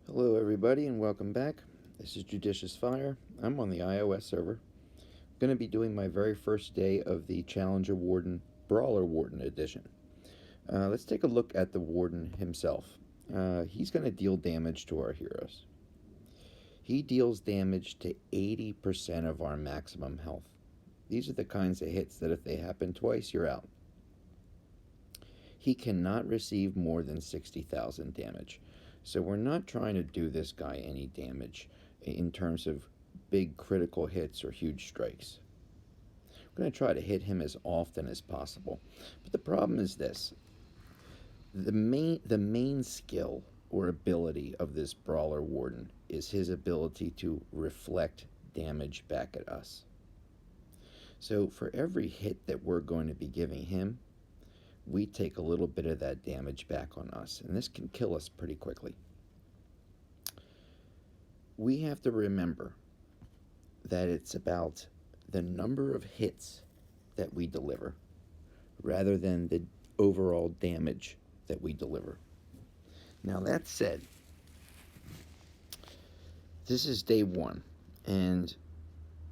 Hello everybody and welcome back. This is JudiciousFire. I'm on the iOS server. I'm going to be doing my very first day of the Challenger Warden Brawler Warden edition. Let's take a look at the Warden himself. He's going to deal damage to our heroes. He deals damage to 80% of our maximum health. These are the kinds of hits that if they happen twice, you're out. He cannot receive more than 60,000 damage. So we're not trying to do this guy any damage in terms of big critical hits or huge strikes. We're going to try to hit him as often as possible. But the problem is this. The main skill or ability of this Brawler Warden is his ability to reflect damage back at us. So for every hit that we're going to be giving him, we take a little bit of that damage back on us, and this can kill us pretty quickly. We have to remember that it's about the number of hits that we deliver rather than the overall damage that we deliver. Now, that said, this is day one, and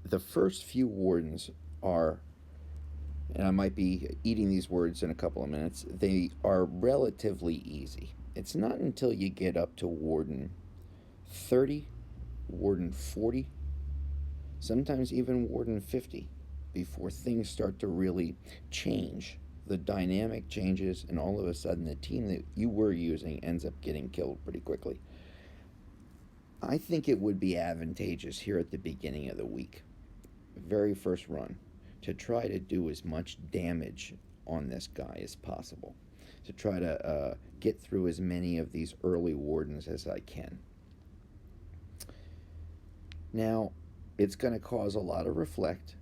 the first few wardens are, and I might be eating these words in a couple of minutes, they are relatively easy. It's not until you get up to Warden 30, Warden 40, sometimes even Warden 50, before things start to really change. The dynamic changes, and all of a sudden the team that you were using ends up getting killed pretty quickly. I think it would be advantageous here at the beginning of the week, very first run, to try to do as much damage on this guy as possible, to try to get through as many of these early wardens as I can. Now, it's going to cause a lot of reflect.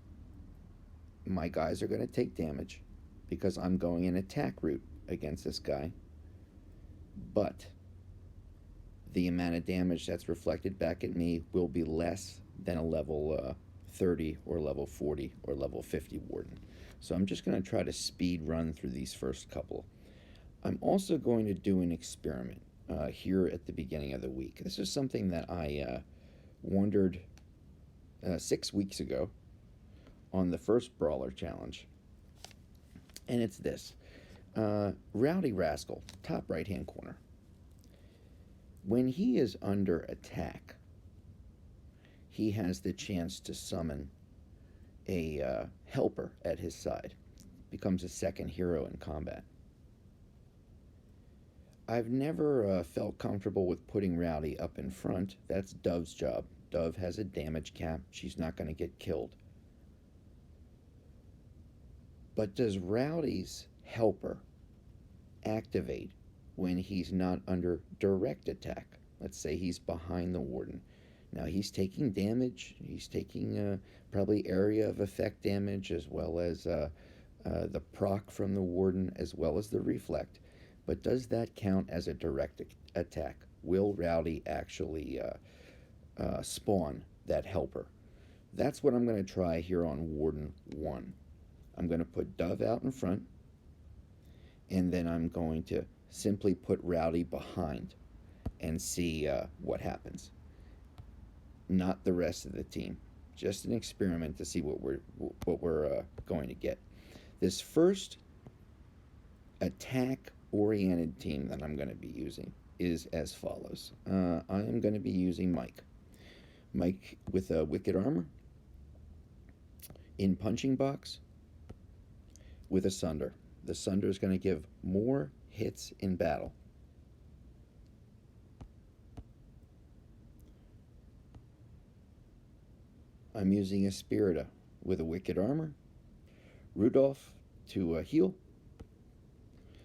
My guys are going to take damage because I'm going an attack route against this guy, but the amount of damage that's reflected back at me will be less than a level 30 or level 40 or level 50 warden. So I'm just going to try to speed run through these first couple. I'm also going to do an experiment here at the beginning of the week. This is something that I wondered 6 weeks ago on the first Brawler Challenge. And it's this. Rowdy Rascal, top right-hand corner. When he is under attack, he has the chance to summon a helper at his side. Becomes a second hero in combat. I've never felt comfortable with putting Rowdy up in front. That's Dove's job. Dove has a damage cap. She's not going to get killed. But does Rowdy's helper activate when he's not under direct attack? Let's say he's behind the warden. Now he's taking damage. He's taking probably area of effect damage, as well as the proc from the warden, as well as the reflect. But does that count as a direct attack? Will Rowdy actually spawn that helper? That's what I'm going to try here on Warden 1. I'm going to put Dove out in front, and then I'm going to simply put Rowdy behind and see what happens. Not the rest of the team. Just an experiment to see what we're going to get. This first attack-oriented team that I'm going to be using is as follows. I am going to be using Mike. Mike with a Wicked Armor, in Punching Box, with a Sunder. The Sunder is going to give more hits in battle. I'm using a Spirita with a Wicked Armor, Rudolph to heal,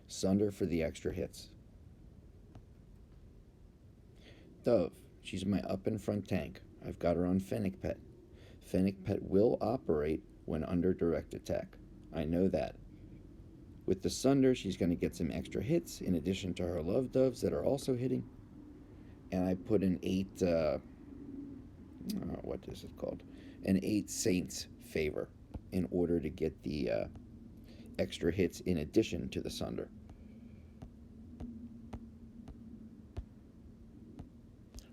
Sunder for the extra hits. Dove, she's my up and front tank. I've got her on Fennec Pet. Fennec Pet will operate when under direct attack. I know that. With the Sunder, she's going to get some extra hits in addition to her Love Doves that are also hitting. And I put an 8, what is it called? An 8 Saints Favor in order to get the extra hits in addition to the Sunder.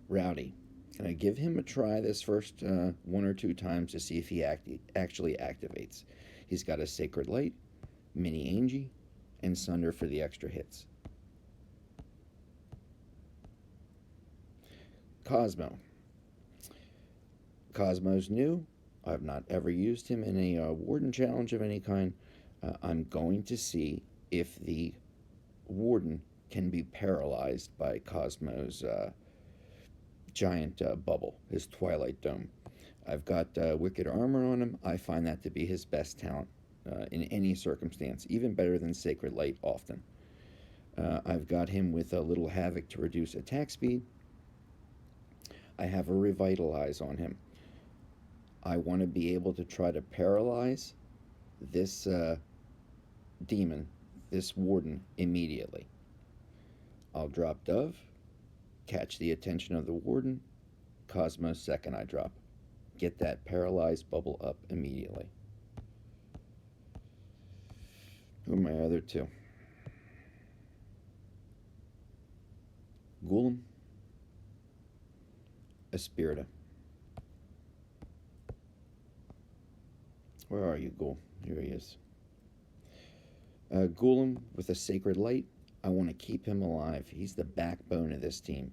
Rowdy. Can I give him a try this first one or two times to see if he actually activates? He's got a Sacred Light, Mini Angie, and Sunder for the extra hits. Cosmo. Cosmo's new. I've not ever used him in a Warden challenge of any kind. I'm going to see if the Warden can be paralyzed by Cosmo's giant bubble, his Twilight Dome. I've got Wicked Armor on him. I find that to be his best talent in any circumstance, even better than Sacred Light often. I've got him with a little Havoc to reduce attack speed. I have a Revitalize on him. I want to be able to try to paralyze this demon, this Warden, immediately. I'll drop Dove, catch the attention of the Warden, Cosmo's second eye drop. Get that paralyzed bubble up immediately. Who are my other two? Golem, Espirita. Where are you, Ghoul? Here he is. Golem with a Sacred Light. I want to keep him alive. He's the backbone of this team.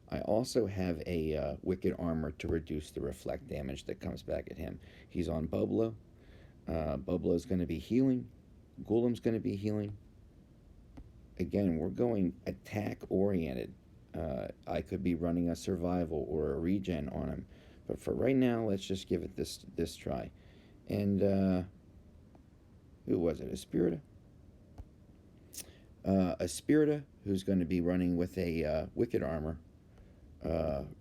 I also have a Wicked Armor to reduce the reflect damage that comes back at him. He's on Bublo. Bublo's going to be healing. Golem's going to be healing. Again, we're going attack-oriented. I could be running a survival or a regen on him. But for right now, let's just give it this try. And who was it? Espirita? Espirita, who's going to be running with a Wicked Armor.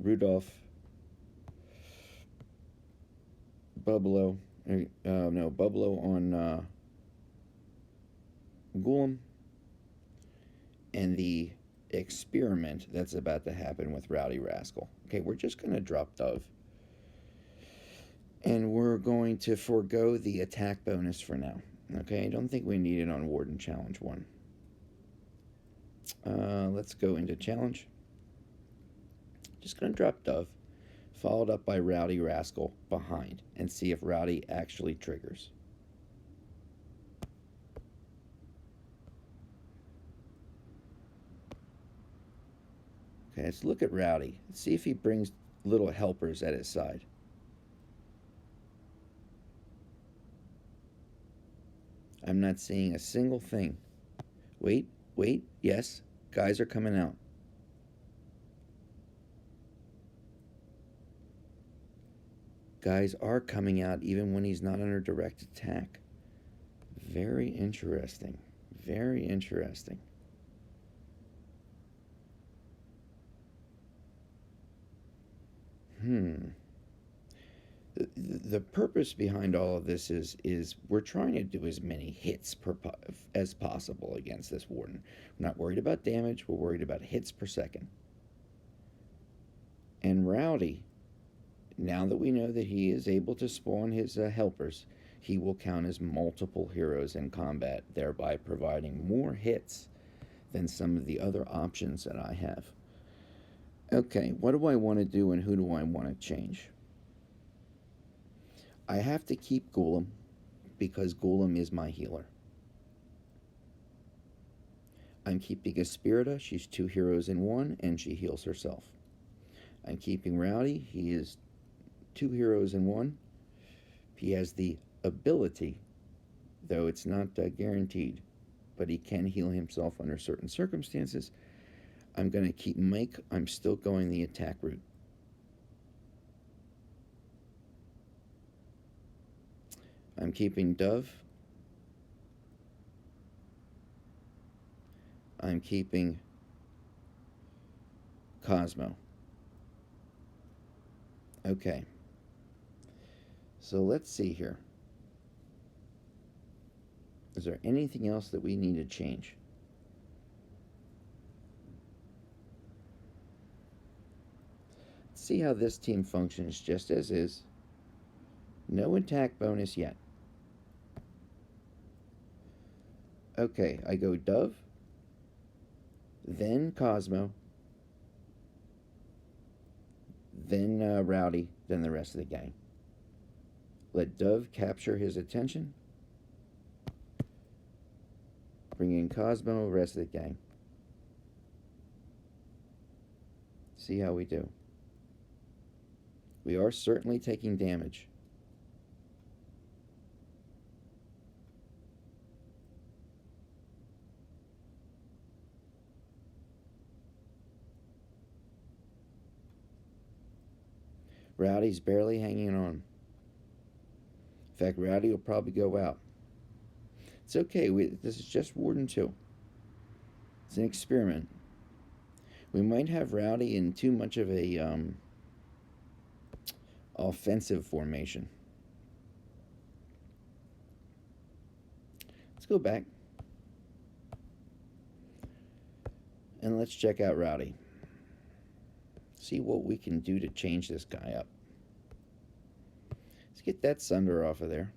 Rudolph, Bublo, Bublo on Golem, and the experiment that's about to happen with Rowdy Rascal. Okay, we're just going to drop Dove, and we're going to forego the attack bonus for now. Okay, I don't think we need it on Warden Challenge 1. Let's go into Challenge. Just going to drop Dove, followed up by Rowdy Rascal behind, and see if Rowdy actually triggers. Okay, let's look at Rowdy. Let's see if he brings little helpers at his side. I'm not seeing a single thing. Wait, yes, guys are coming out. Guys are coming out even when he's not under direct attack. Very interesting. Very interesting. The purpose behind all of this is we're trying to do as many hits as possible against this Warden. We're not worried about damage. We're worried about hits per second. And Rowdy, now that we know that he is able to spawn his helpers, he will count as multiple heroes in combat, thereby providing more hits than some of the other options that I have. Okay, what do I want to do and who do I want to change? I have to keep Golem because Golem is my healer. I'm keeping Espirita. She's 2 heroes in 1 and she heals herself. I'm keeping Rowdy. He is 2 heroes in 1. He has the ability, though it's not guaranteed, but he can heal himself under certain circumstances. I'm going to keep Mike. I'm still going the attack route. I'm keeping Dove. I'm keeping Cosmo. Okay. So let's see here. Is there anything else that we need to change? Let's see how this team functions just as is. No attack bonus yet. Okay, I go Dove, then Cosmo, then Rowdy, then the rest of the gang. Let Dove capture his attention. Bring in Cosmo, rest of the gang. See how we do. We are certainly taking damage. Rowdy's barely hanging on. In fact, Rowdy will probably go out. It's okay. This is just Warden 2. It's an experiment. We might have Rowdy in too much of a offensive formation. Let's go back. And let's check out Rowdy. See what we can do to change this guy up. Let's get that Sunder off of there.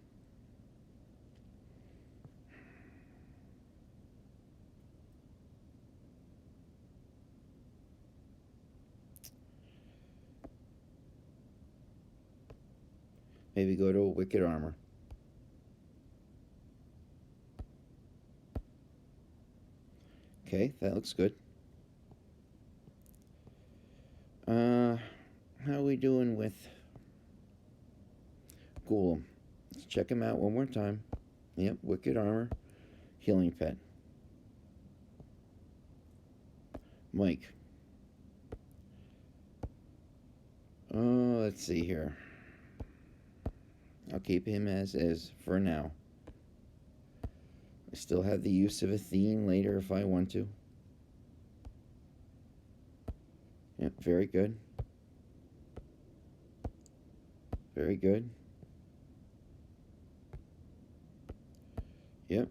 Maybe go to a Wicked Armor. Okay, that looks good. How are we doing with Golem? Let's check him out one more time. Yep, Wicked Armor, Healing Pet. Mike. Oh, let's see here. I'll keep him as is for now. I still have the use of Athene later if I want to. Yep, very good. Very good. Yep.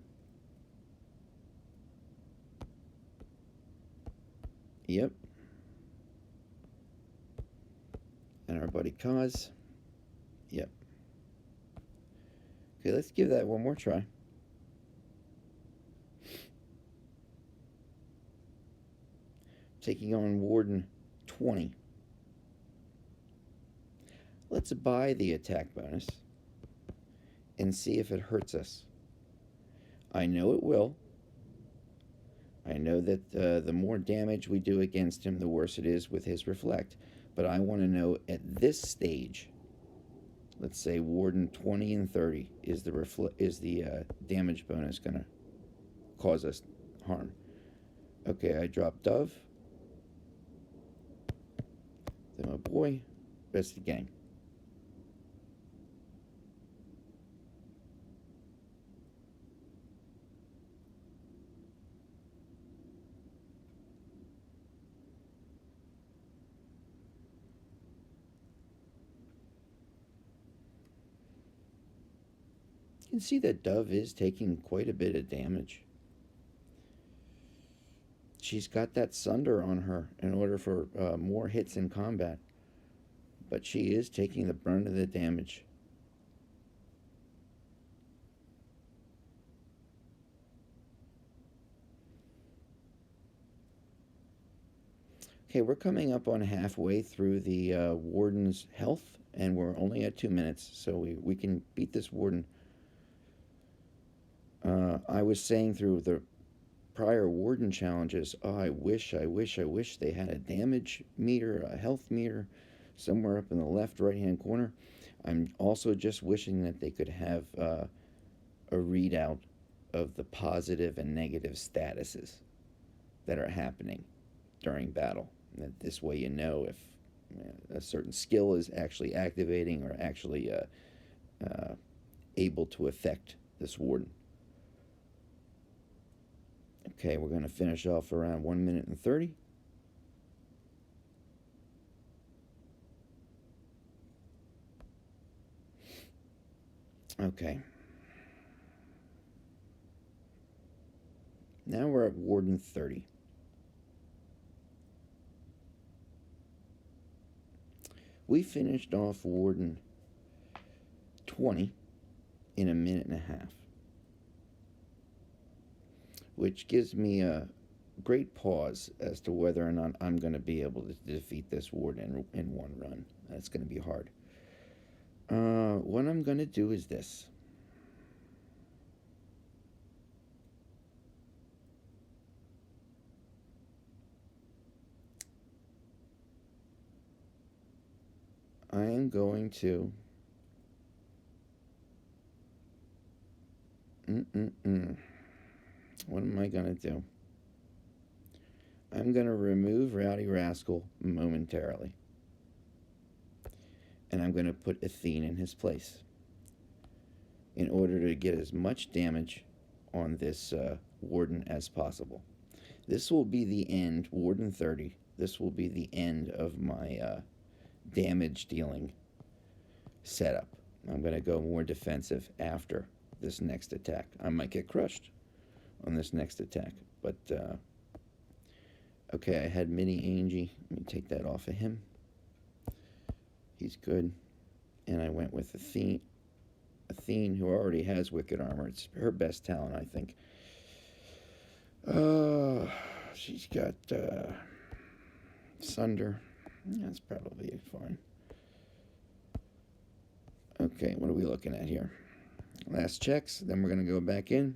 Yep. And our buddy Kaz. Yep. Okay, let's give that one more try. Taking on Warden 20. Let's buy the attack bonus and see if it hurts us. I know it will. I know that the more damage we do against him, the worse it is with his reflect. But I want to know at this stage, let's say Warden 20 and 30, is the damage bonus going to cause us harm? Okay, I dropped Dove. Then my boy, rest of the gang. You can see that Dove is taking quite a bit of damage. She's got that Sunder on her in order for more hits in combat. But she is taking the brunt of the damage. Okay, we're coming up on halfway through the Warden's health, and we're only at 2 minutes, so we can beat this Warden. I was saying through the prior Warden challenges, oh, I wish they had a damage meter, a health meter, somewhere up in the left right-hand corner. I'm also just wishing that they could have a readout of the positive and negative statuses that are happening during battle. That this way you know if a certain skill is actually activating or actually able to affect this Warden. Okay, we're going to finish off around 1 minute and 30. Okay. Now we're at Warden 30. We finished off Warden 20 in 1.5 minutes, which gives me a great pause as to whether or not I'm going to be able to defeat this warden in one run. That's going to be hard. What I'm going to do is this. I am going to what am I going to do? I'm going to remove Rowdy Rascal momentarily. And I'm going to put Athene in his place in order to get as much damage on this Warden as possible. This will be the end, Warden 30. This will be the end of my damage dealing setup. I'm going to go more defensive after this next attack. I might get crushed on this next attack, but okay, I had Mini Angie. Let me take that off of him. He's good. And I went with Athene, who already has Wicked Armor. It's her best talent, I think. She's got Sunder. That's probably fine. Okay, what are we looking at here? Last checks, then we're going to go back in.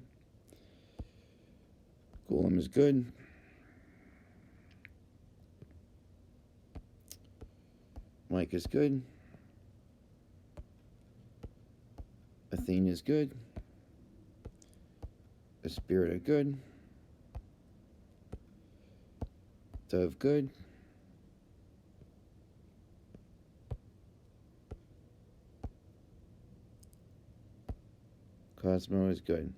Golem is good. Mike is good. Athene is good. Espirita good. Dove good. Cosmo is good.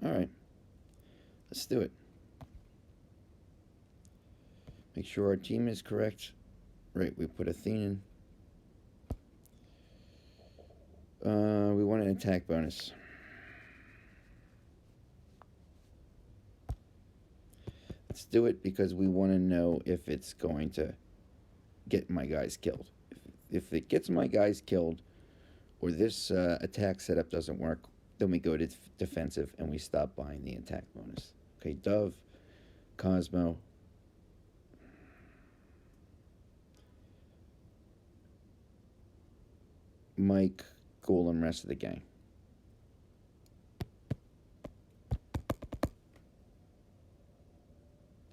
Alright. Let's do it. Make sure our team is correct. Right, we put Athene in. We want an attack bonus. Let's do it because we want to know if it's going to get my guys killed. If it gets my guys killed, or this attack setup doesn't work, then we go to defensive and we stop buying the attack bonus. Okay, Dove, Cosmo, Mike, Golem, rest of the gang.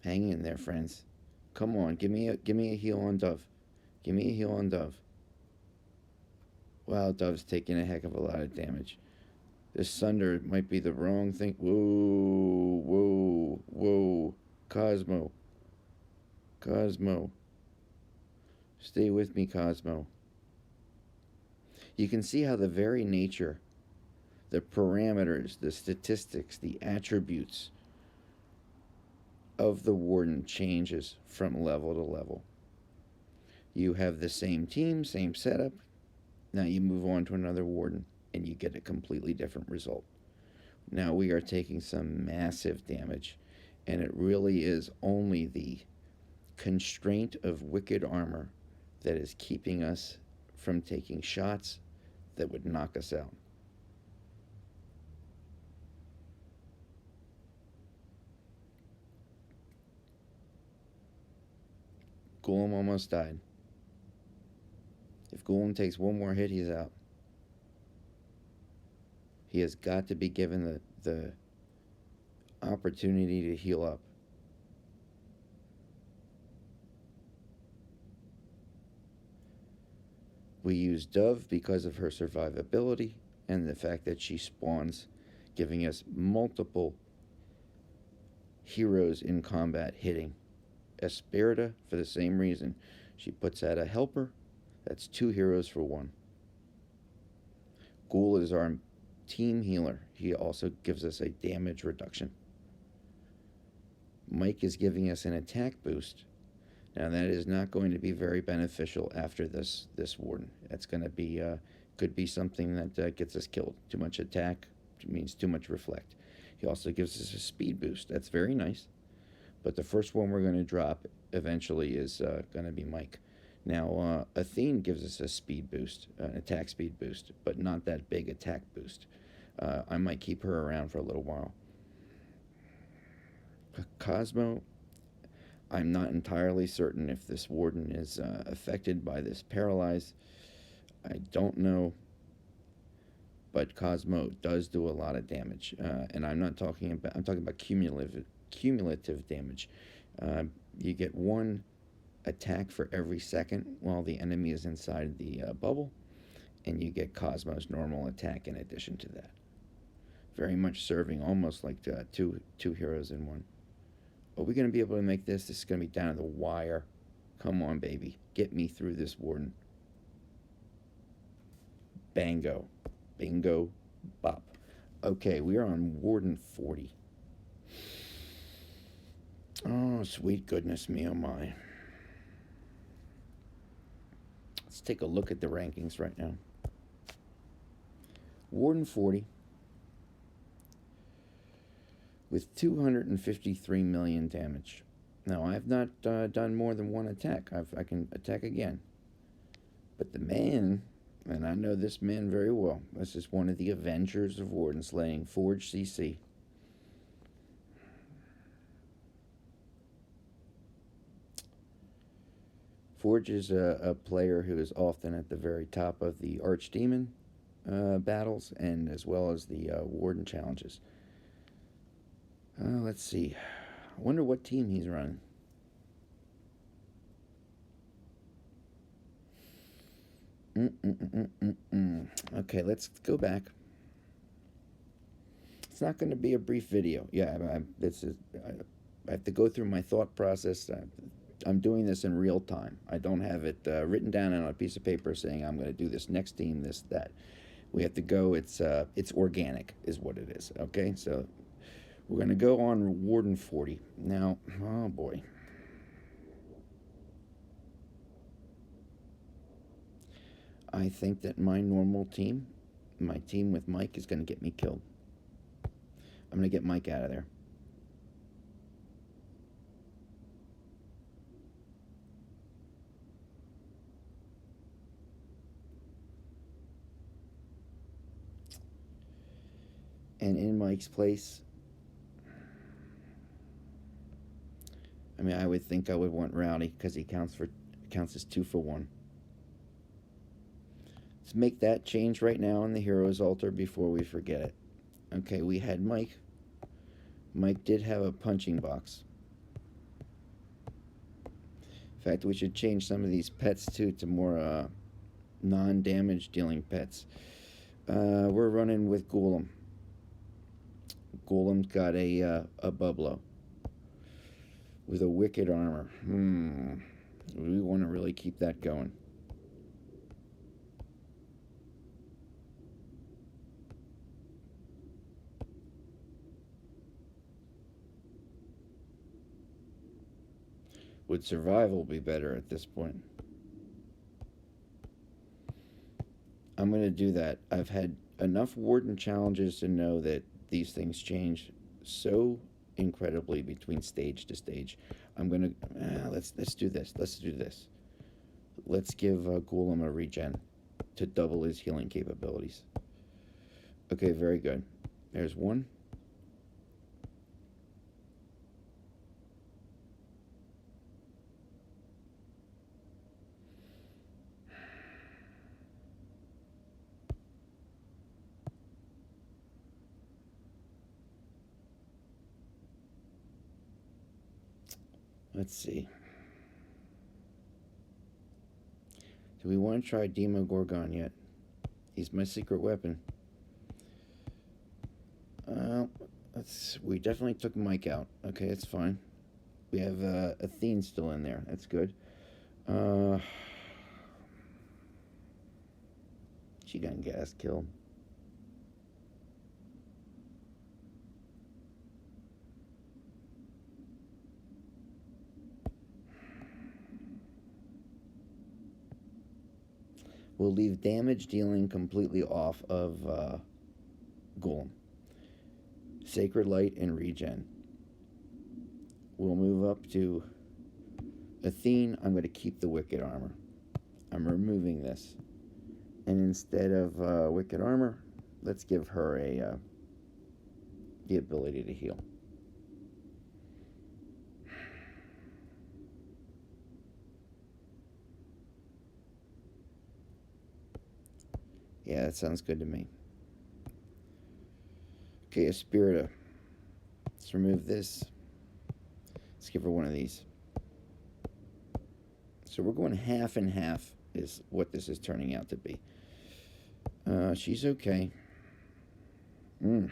Hang in there, friends. Come on, give me a heal on Dove. Give me a heal on Dove. Wow, Dove's taking a heck of a lot of damage. This Sunder might be the wrong thing. Whoa, whoa, whoa. Cosmo. Cosmo. Stay with me, Cosmo. You can see how the very nature, the parameters, the statistics, the attributes of the Warden changes from level to level. You have the same team, same setup. Now you move on to another Warden and you get a completely different result. Now we are taking some massive damage, and it really is only the constraint of Wicked Armor that is keeping us from taking shots that would knock us out. Golem almost died. If Golem takes one more hit, he's out. He has got to be given the opportunity to heal up. We use Dove because of her survivability and the fact that she spawns, giving us multiple heroes in combat hitting. Espirita, for the same reason. She puts out a helper. That's 2 heroes for 1. Ghoul is our team healer. He also gives us a damage reduction. Mike is giving us an attack boost. Now that is not going to be very beneficial after this Warden. That's going to be could be something that gets us killed. Too much attack means too much reflect. He also gives us a speed boost. That's very nice. But the first one we're going to drop eventually is going to be Mike. Now, Athene gives us a speed boost, an attack speed boost, but not that big attack boost. I might keep her around for a little while. Cosmo, I'm not entirely certain if this warden is affected by this paralyze. I don't know, but Cosmo does do a lot of damage, and I'm talking about cumulative damage. You get one attack for every second while the enemy is inside the bubble, and you get Cosmo's normal attack in addition to that. Very much serving almost like two heroes in one. Are we going to be able to make this? This is going to be down to the wire. Come on, baby. Get me through this warden. Bango. Bingo. Bop. Okay, we are on Warden 40. Oh, sweet goodness me, oh my. Let's take a look at the rankings right now. Warden 40 with 253 million damage. Now, I have not done more than one attack. I can attack again. But the man, and I know this man very well, this is one of the Avengers of Warden Slaying, Forge CC. Forge is a player who is often at the very top of the Archdemon battles, and as well as the Warden challenges. Let's see. I wonder what team he's running. Okay, let's go back. It's not going to be a brief video. Yeah, I have to go through my thought process. I'm doing this in real time. I don't have it written down on a piece of paper saying I'm going to do this next team, this, that. We have to go. It's organic is what it is. Okay, so we're going to go on Warden 40. Now, oh boy. I think that my normal team, my team with Mike, is going to get me killed. I'm going to get Mike out of there. And in Mike's place, I mean, I would think I would want Rowdy because he counts as 2 for 1. Let's make that change right now on the Heroes Altar before we forget it. Okay, we had Mike. Mike did have a punching box. In fact, we should change some of these pets too to more non-damage dealing pets. We're running with Golem. Golem's got a Bublo with a wicked armor. We want to really keep that going. Would survival be better at this point? I'm going to do that. I've had enough Warden challenges to know that these things change so incredibly between stage to stage. I'm going to... let's do this. Let's do this. Let's give Golem a regen to double his healing capabilities. Okay, very good. There's one. Let's see. Do we want to try Demogorgon yet? He's my secret weapon. We definitely took Mike out. Okay, it's fine. We have Athene still in there. That's good. She gonna get us killed. We'll leave damage dealing completely off of Golem. Sacred Light and Regen. We'll move up to Athene. I'm going to keep the Wicked Armor. I'm removing this. And instead of Wicked Armor, let's give her the ability to heal. Yeah, that sounds good to me. Okay, a Spirita. Let's remove this. Let's give her one of these. So we're going half and half is what this is turning out to be. She's okay. You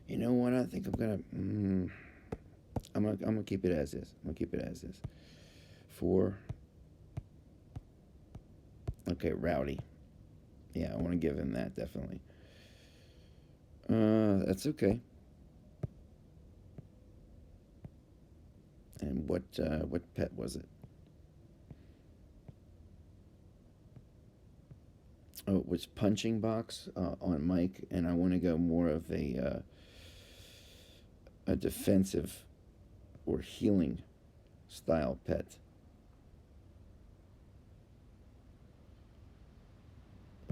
know what? I think I'm gonna keep it as is. I'm gonna keep it as is. 4. Okay, Rowdy. Yeah, I want to give him that, definitely. That's okay. And what pet was it? Oh, it was Punching Box on Mike, and I want to go more of a defensive or healing style pet.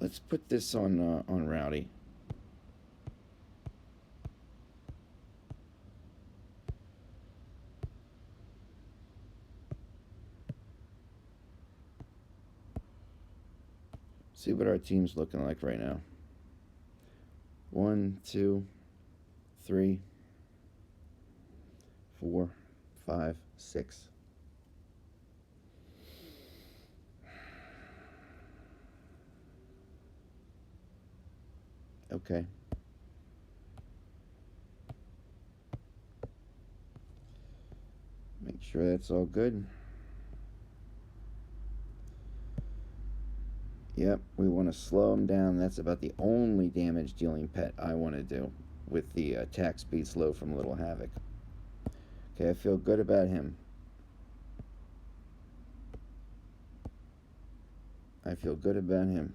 Let's put this on Rowdy. See what our team's looking like right now. 1, 2, 3, 4, 5, 6. Okay. Make sure that's all good. Yep, we want to slow him down. That's about the only damage dealing pet I want to do with the attack speed slow from Little Havoc. Okay, I feel good about him. I feel good about him.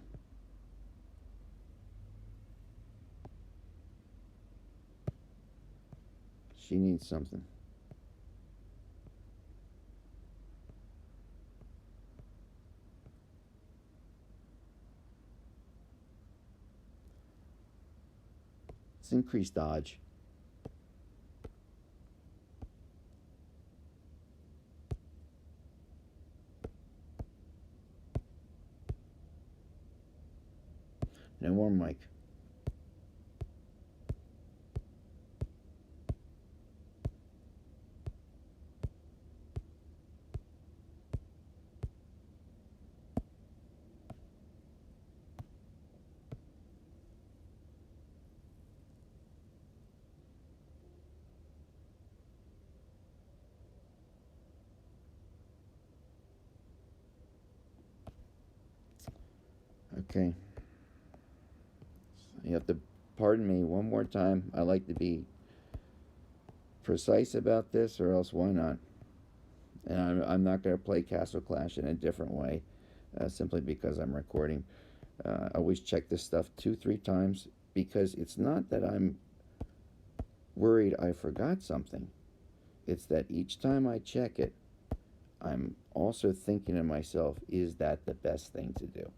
She needs something. Let's increase dodge. No more Mike. Okay. You have to pardon me one more time. I like to be precise about this, or else why not? And I'm not going to play Castle Clash in a different way, simply because I'm recording. I always check this stuff 2-3 times, because it's not that I'm worried I forgot something. It's that each time I check it, I'm also thinking to myself, is that the best thing to do?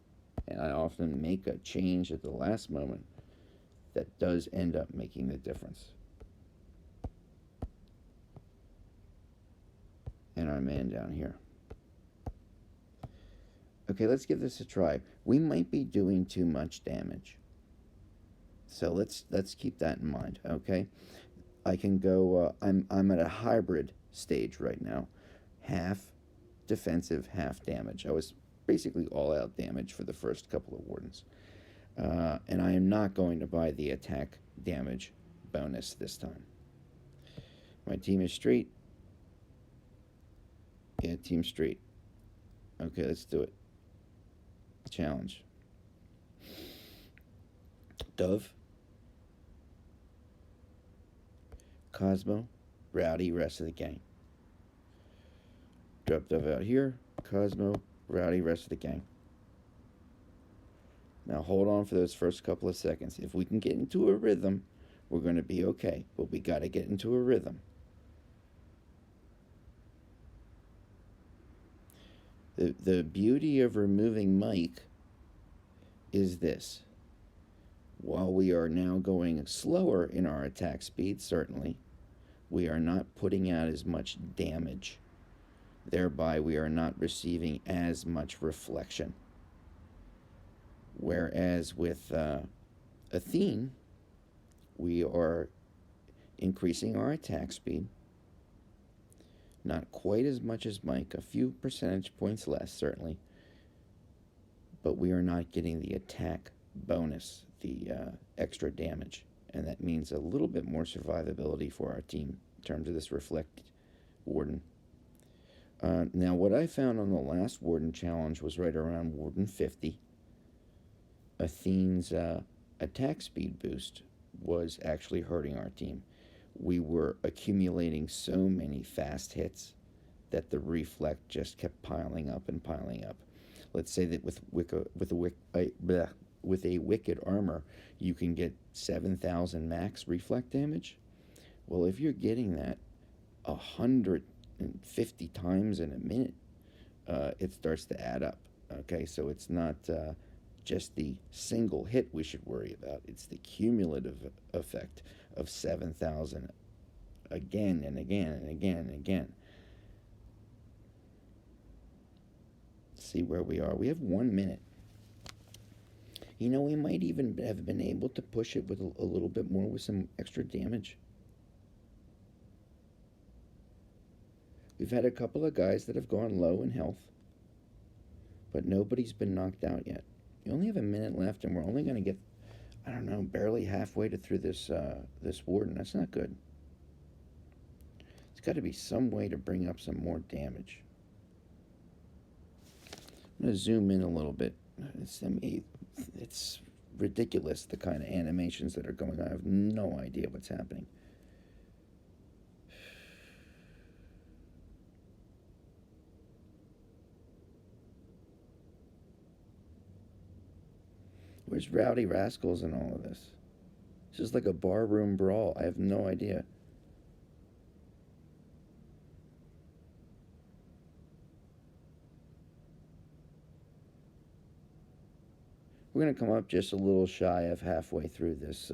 And I often make a change at the last moment that does end up making the difference. And our man down here. Okay, let's give this a try. We might be doing too much damage. So let's keep that in mind, okay? I can go, I'm at a hybrid stage right now. Half defensive, half damage. I was basically all out damage for the first couple of Wardens. And I am not going to buy the attack damage bonus this time. My team is Street. Yeah, Team Street. Okay, let's do it. Challenge. Dove. Cosmo. Rowdy, rest of the gang. Drop Dove out here. Cosmo. Rowdy, rest of the gang. Now hold on for those first couple of seconds. If we can get into a rhythm, we're going to be okay. But we got to get into a rhythm. The beauty of removing Mike is this. While we are now going slower in our attack speed, certainly, we are not putting out as much damage. Thereby, we are not receiving as much reflection. Whereas with Athene, we are increasing our attack speed. Not quite as much as Mike, a few percentage points less, certainly. But we are not getting the attack bonus, the extra damage. And that means a little bit more survivability for our team in terms of this Reflect Warden. Now, what I found on the last Warden challenge was right around Warden 50. Athene's attack speed boost was actually hurting our team. We were accumulating so many fast hits that the Reflect just kept piling up and piling up. Let's say that with a Wicked Armor, you can get 7,000 max Reflect damage. Well, if you're getting that 150 times in a minute, it starts to add up. Okay, so it's not just the single hit we should worry about. It's the cumulative effect of 7,000 again and again and again and again. Let's see where we are. We have 1 minute. You know, we might even have been able to push it with a little bit more with some extra damage. We've had a couple of guys that have gone low in health, but nobody's been knocked out yet. You only have a minute left, and we're only going to get, I don't know, barely halfway through this Warden. That's not good. There's got to be some way to bring up some more damage. I'm going to zoom in a little bit. It's ridiculous, the kind of animations that are going on. I have no idea what's happening. Where's Rowdy Rascals in all of this? This is like a barroom brawl. I have no idea. We're going to come up just a little shy of halfway through this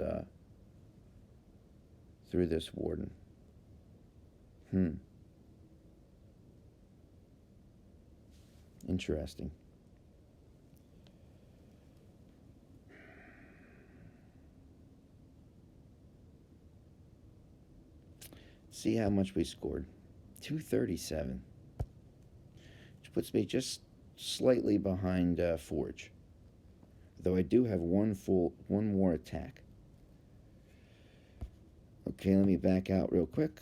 Warden. Interesting. See how much we scored. 237. Which puts me just slightly behind Forge. Though I do have one more attack. Okay, let me back out real quick.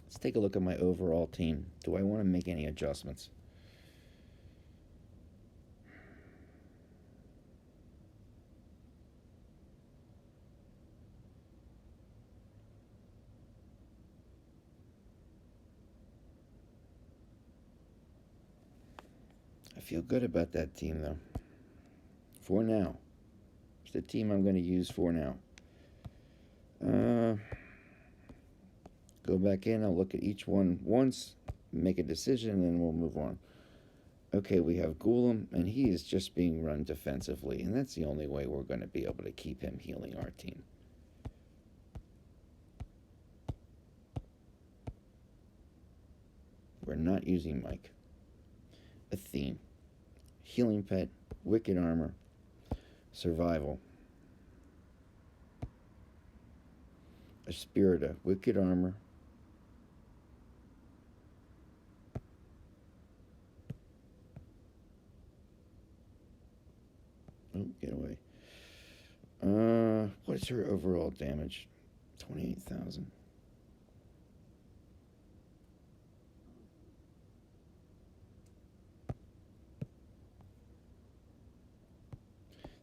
Let's take a look at my overall team. Do I want to make any adjustments? I feel good about that team, though. For now. It's the team I'm going to use for now. Go back in. I'll look at each one once, make a decision, and then we'll move on. Okay, we have Ghoulam, and he is just being run defensively, and that's the only way we're going to be able to keep him healing our team. We're not using Mike. Athene. Healing Pet, Wicked Armor, Survival. Espirita, Wicked Armor. Oh, get away. What is her overall damage? 28,000.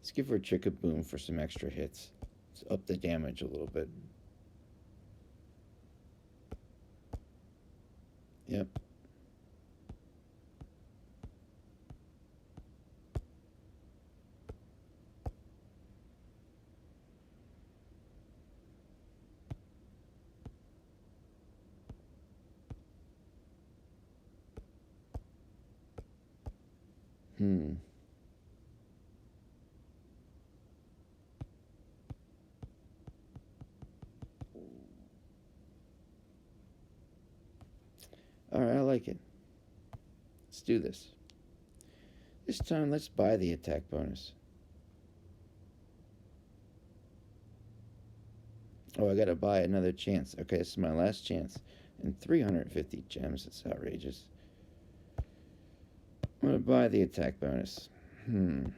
Let's give her a Chickaboom for some extra hits. Let's up the damage a little bit. Yep. All right, I like it. Let's do this. This time, let's buy the attack bonus. Oh, I gotta buy another chance. Okay, this is my last chance. And 350 gems, that's outrageous. I'm gonna buy the attack bonus. 10%,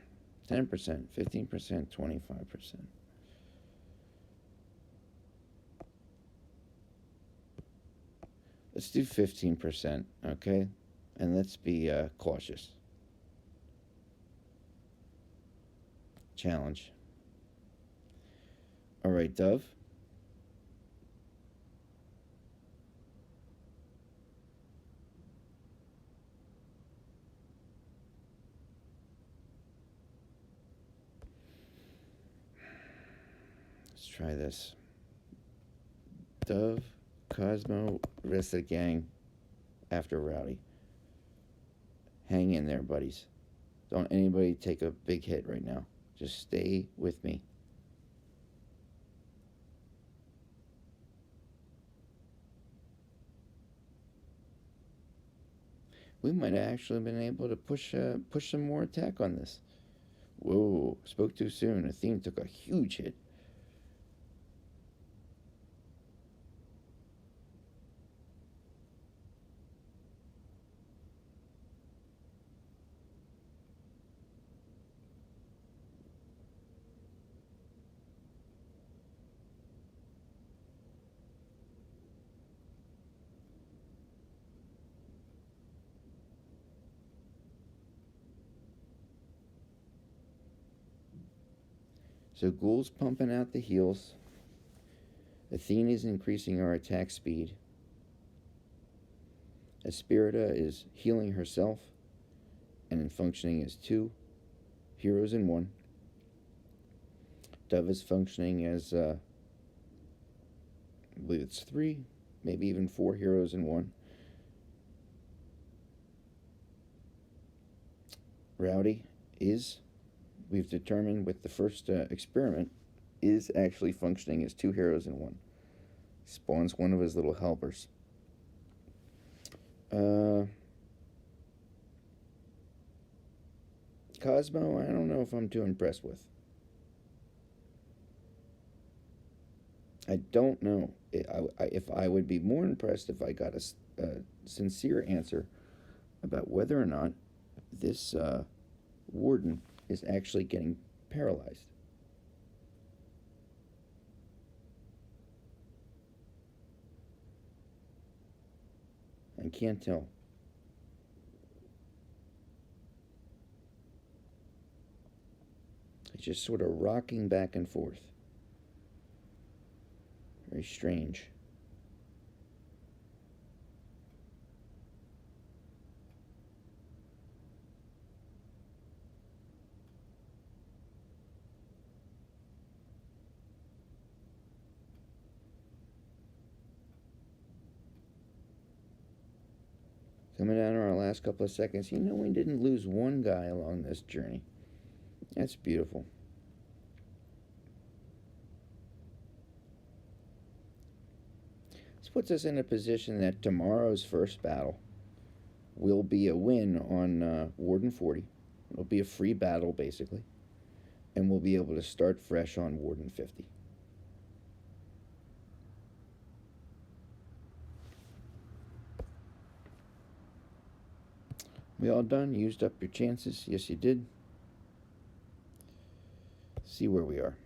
15%, 25%. Let's do 15%, okay? And let's be cautious. Challenge. All right, Dove. Let's try this. Dove, Cosmo, rest of the gang after Rowdy. Hang in there, buddies. Don't anybody take a big hit right now. Just stay with me. We might have actually been able to push some more attack on this. Whoa, spoke too soon. Athene took a huge hit. So Ghoul's pumping out the heals. Athene is increasing our attack speed. Espirita is healing herself and functioning as 2 heroes in 1. Dove is functioning as, I believe it's 3, maybe even 4 heroes in 1. Rowdy is, we've determined with the first experiment, is actually functioning as 2 heroes in 1. Spawns one of his little helpers. Cosmo, I don't know if I'm too impressed with. I don't know if I would be more impressed if I got a sincere answer about whether or not this warden is actually getting paralyzed. I can't tell. It's just sort of rocking back and forth. Very strange. Coming down to our last couple of seconds. You know, we didn't lose one guy along this journey. That's beautiful. This puts us in a position that tomorrow's first battle will be a win on Warden 40. It'll be a free battle, basically. And we'll be able to start fresh on Warden 50. We all done? Used up your chances? Yes, you did. See where we are.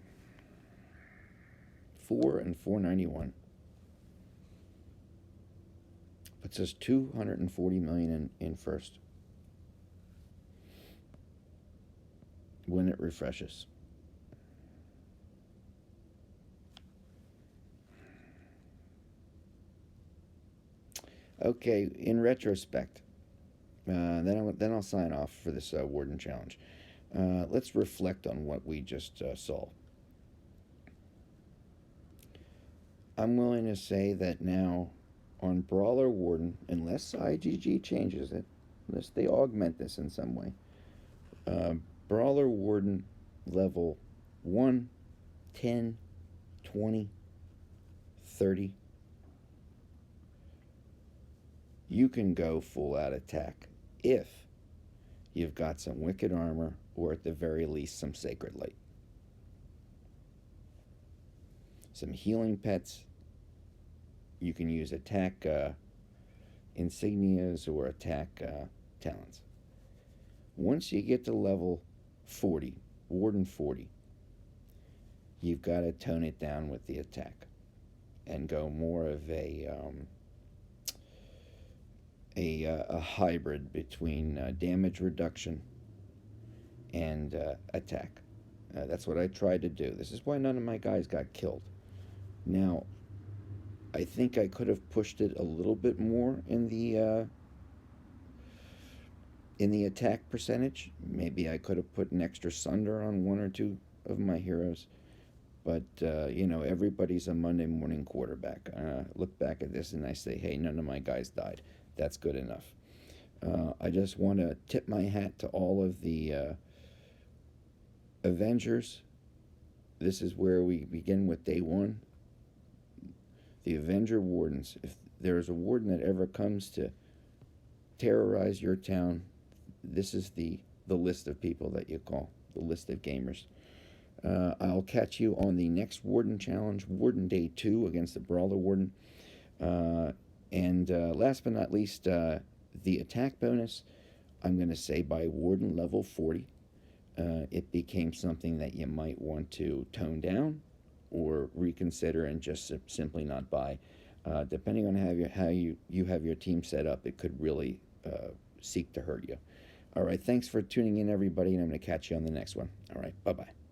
4 and 491. Puts us 240 million in first. When it refreshes. Okay, in retrospect, then I'll sign off for this Warden Challenge. Let's reflect on what we just saw. I'm willing to say that now on Brawler Warden, unless IGG changes it, unless they augment this in some way, Brawler Warden level 1, 10, 20, 30, you can go full out attack if you've got some wicked armor, or at the very least, some sacred light. Some healing pets. You can use attack insignias or attack talents. Once you get to level 40, Warden 40, you've got to tone it down with the attack and go more of a hybrid between damage reduction and attack. That's what I tried to do. This is why none of my guys got killed. Now, I think I could have pushed it a little bit more in the attack percentage. Maybe I could have put an extra sunder on one or two of my heroes. But, everybody's a Monday morning quarterback. Look back at this and I say, hey, none of my guys died. That's good enough. I just want to tip my hat to all of the Avengers. This is where we begin with day one. The Avenger Wardens. If there is a warden that ever comes to terrorize your town, this is the list of people that you call, the list of gamers. I'll catch you on the next Warden Challenge, Warden Day 2 against the Brawler Warden. And last but not least, the attack bonus, I'm going to say by Warden level 40, it became something that you might want to tone down or reconsider and just simply not buy. Depending on how you have your team set up, it could really seek to hurt you. All right, thanks for tuning in, everybody, and I'm going to catch you on the next one. All right, bye-bye.